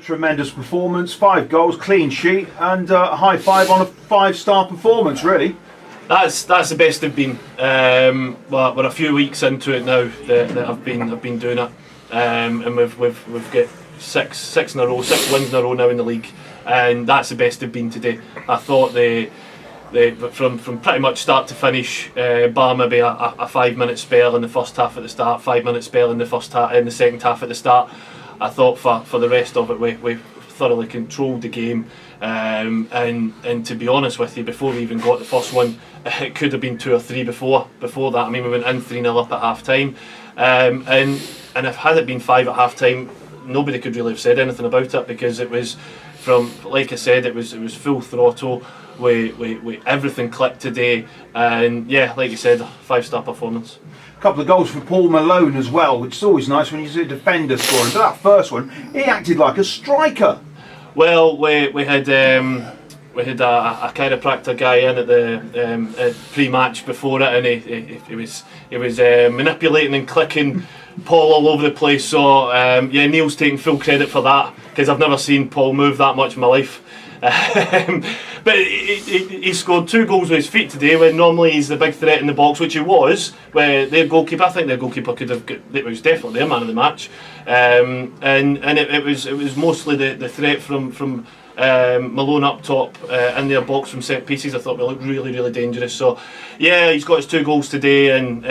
tremendous performance, 5 goals, clean sheet, and a high five on a 5-star performance, really. That's the best they've been. Well, we're a few weeks into it now that I've been doing it, and we've got six in a row, 6 wins in a row now in the league, and that's the best they've been today. I thought from pretty much start to finish, bar maybe a 5-minute spell in the first half at the start, 5-minute spell in the second half at the start. I thought for the rest of it we thoroughly controlled the game, and to be honest with you, before we even got the first one, it could have been 2 or 3 before that. I mean, we went in 3-0 up at half time, and if had it been 5 at half time, nobody could really have said anything about it, because it was like I said, it was full throttle. We everything clicked today, and yeah, like you said, 5-star performance. A couple of goals for Paul Malone as well, which is always nice when you see a defender scoring. So that first one, he acted like a striker. Well, we had a chiropractor guy in at the pre-match before it, and he was manipulating and clicking Paul all over the place. So yeah, Neil's taking full credit for that, because I've never seen Paul move that much in my life. But he scored 2 goals with his feet today, when normally he's the big threat in the box, which he was. Where their goalkeeper, I think their goalkeeper could have it was definitely their man of the match, and it was mostly the threat from Malone up top in their box from set pieces. I thought we looked really dangerous. So yeah, he's got his 2 goals today, and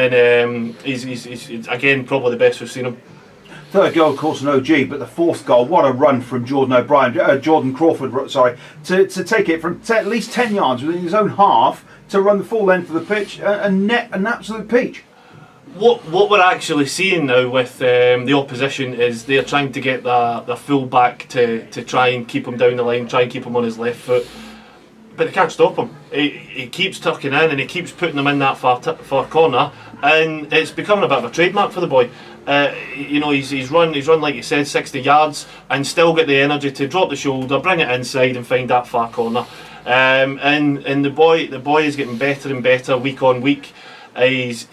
he's again probably the best we've seen him. Third goal, of course, an OG, but the 4th goal, what a run from Jordan Crawford, to take it from at least 10 yards within his own half to run the full length of the pitch and net an absolute peach. What we're actually seeing now with the opposition is they're trying to get the full back to try and keep him down the line, try and keep him on his left foot. But they can't stop him. He keeps tucking in, and he keeps putting them in that far corner, and it's becoming a bit of a trademark for the boy. You know, he's run like you said, 60 yards, and still get the energy to drop the shoulder, bring it inside, and find that far corner. And the boy is getting better and better week on week. He's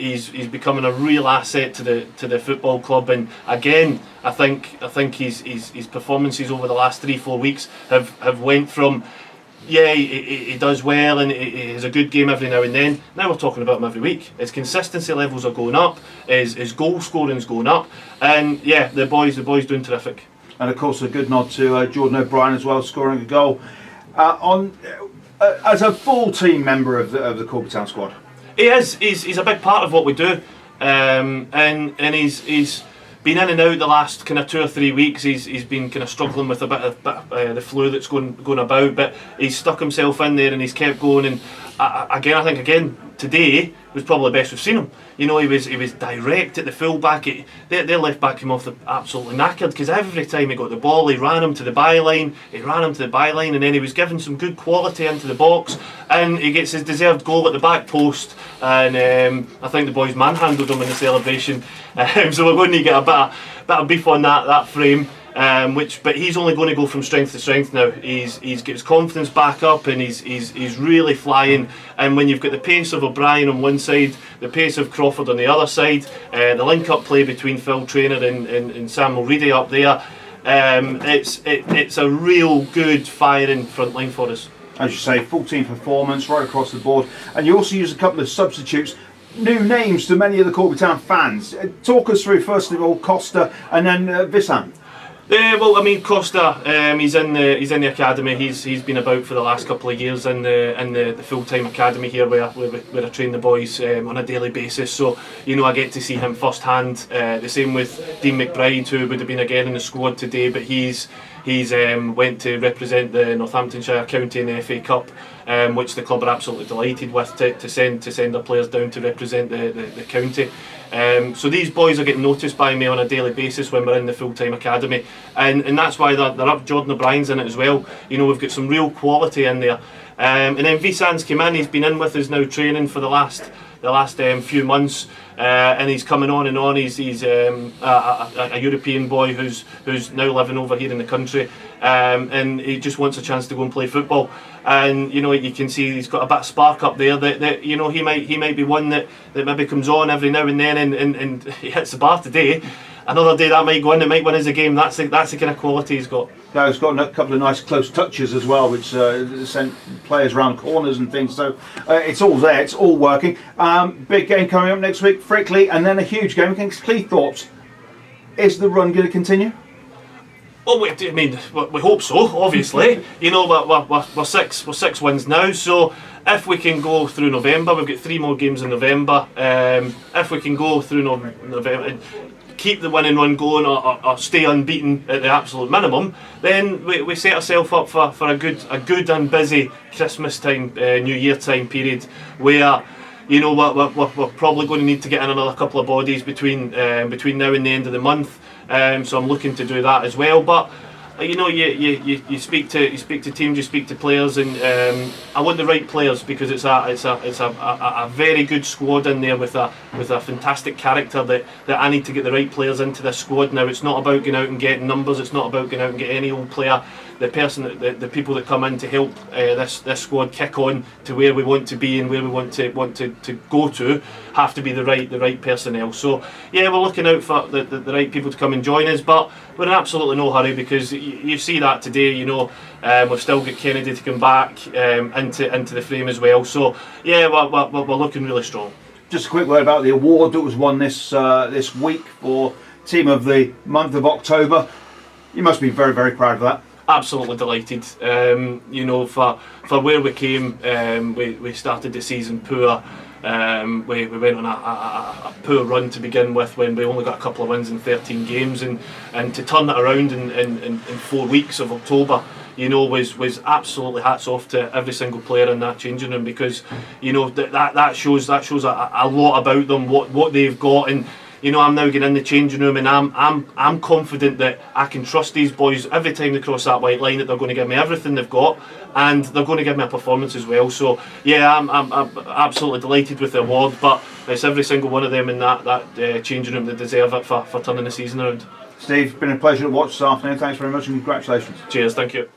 becoming a real asset to the football club, and again, I think his performances over the last 3-4 weeks have went from, yeah, he does well and he has a good game every now and then. Now we're talking about him every week. His consistency levels are going up, his goal scoring's going up, and yeah, the boy's doing terrific. And of course, a good nod to Jordan O'Brien as well, scoring a goal as a full team member of the Corby Town squad. He is. He's a big part of what we do, and he's been in and out the last kind of 2 or 3 weeks. He's been kind of struggling with a bit of the flu that's going about, but he's stuck himself in there and he's kept going. And I think today was probably the best we've seen him. You know, he was direct at the full back. Their left back came off absolutely knackered, because every time he got the ball, he ran him to the byline, and then he was given some good quality into the box, and he gets his deserved goal at the back post. And I think the boys manhandled him in the celebration. So we're going to get a bit of beef on that frame. But he's only going to go from strength to strength now. He's got his confidence back up, and he's really flying. And when you've got the pace of O'Brien on one side, the pace of Crawford on the other side, the link-up play between Phil Traynor and Samuel Reedy up there, it's a real good firing front line for us. As you say, full team performance right across the board, and you also use a couple of substitutes. New names to many of the Corby Town fans. Talk us through, first of all, Costa and then Visan. Well, I mean, Costa, he's in the academy. He's been about for the last couple of years in the full-time academy here, where I train the boys on a daily basis. So, you know, I get to see him firsthand. The same with Dean McBride, who would have been again in the squad today, but he's went to represent the Northamptonshire County in the FA Cup, which the club are absolutely delighted with, to send their players down to represent the county. So these boys are getting noticed by me on a daily basis when we're in the full-time academy, and that's why they're up. Jordan O'Brien's in it as well. You know, we've got some real quality in there. And then Visan's come in. He's been in with us now training for the last few months, and he's coming on and on. He's a European boy who's now living over here in the country, and he just wants a chance to go and play football. And you know, you can see he's got a bit of spark up there. That you know, he might be one that maybe comes on every now and then and he hits the bar today. another day that might go in, it might win us a game. That's the kind of quality he's got. Now he's got a couple of nice close touches as well, which sent players around corners and things. So it's all there, it's all working. Big game coming up next week, Frickley, and then a huge game against Cleethorpes. Is the run going to continue? Oh, I mean, we hope so. Obviously, you know, we're six wins now. So if we can go through November, we've got 3 more games in November. If we can go through November, keep the winning run going, or stay unbeaten at the absolute minimum, then we set ourselves up for a good and busy Christmas time, New Year time period, where, you know, we're probably going to need to get in another couple of bodies between now and the end of the month. So I'm looking to do that as well. But you know, you speak to teams, you speak to players, and I want the right players, because it's a very good squad in there with a fantastic character that I need to get the right players into this squad. Now it's not about going out and getting numbers. It's not about going out and getting any old player. The people that come in to help this squad kick on to where we want to be and where we want to go to have to be the right personnel. So yeah, we're looking out for the right people to come and join us, but we're in absolutely no hurry, because you see that today. You know, we've still got Kennedy to come back into the frame as well. So yeah, we're looking really strong. Just a quick word about the award that was won this week for Team of the Month of October. You must be very, very proud of that. Absolutely delighted. You know, for where we came, we started the season poor. We went on a poor run to begin with, when we only got a couple of wins in 13 games, and to turn that around in 4 weeks of October, you know, was absolutely hats off to every single player in that changing room, because you know that shows a lot about them, what they've got. And you know, I'm now getting in the changing room, and I'm confident that I can trust these boys every time they cross that white line, that they're going to give me everything they've got, and they're going to give me a performance as well. So yeah, I'm absolutely delighted with the award, but it's every single one of them in that changing room that deserve it for turning the season around. Steve, it's been a pleasure to watch this afternoon. Thanks very much, and congratulations. Cheers, thank you.